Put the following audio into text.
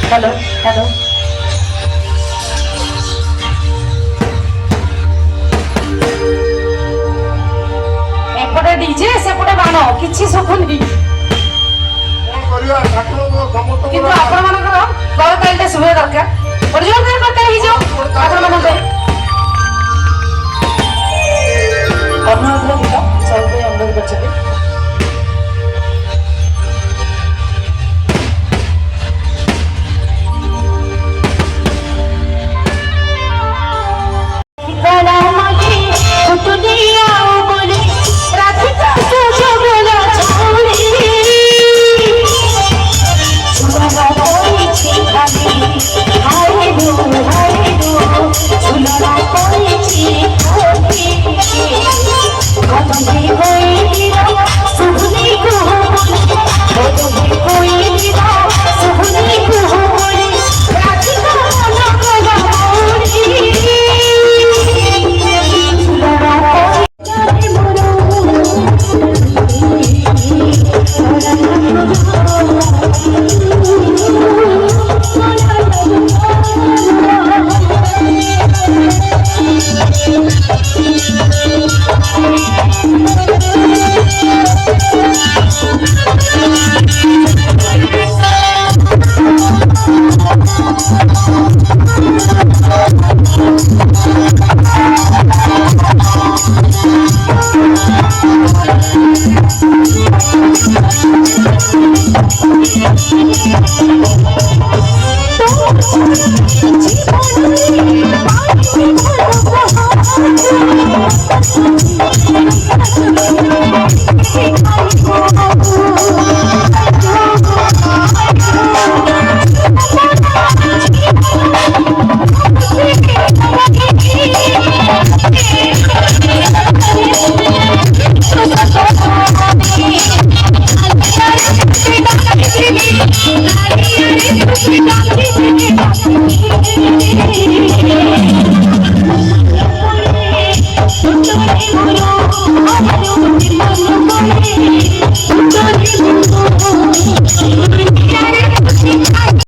Hello hello एपटे DJ सेपटे बाण किछि सुखुनी किंतु आपण मानकर गल तालटा सुबह दरकार ओरिजिनल कर करते ही जो आपण मन पे अनुरोध गीत सब अनुरोध करछथि Thank you.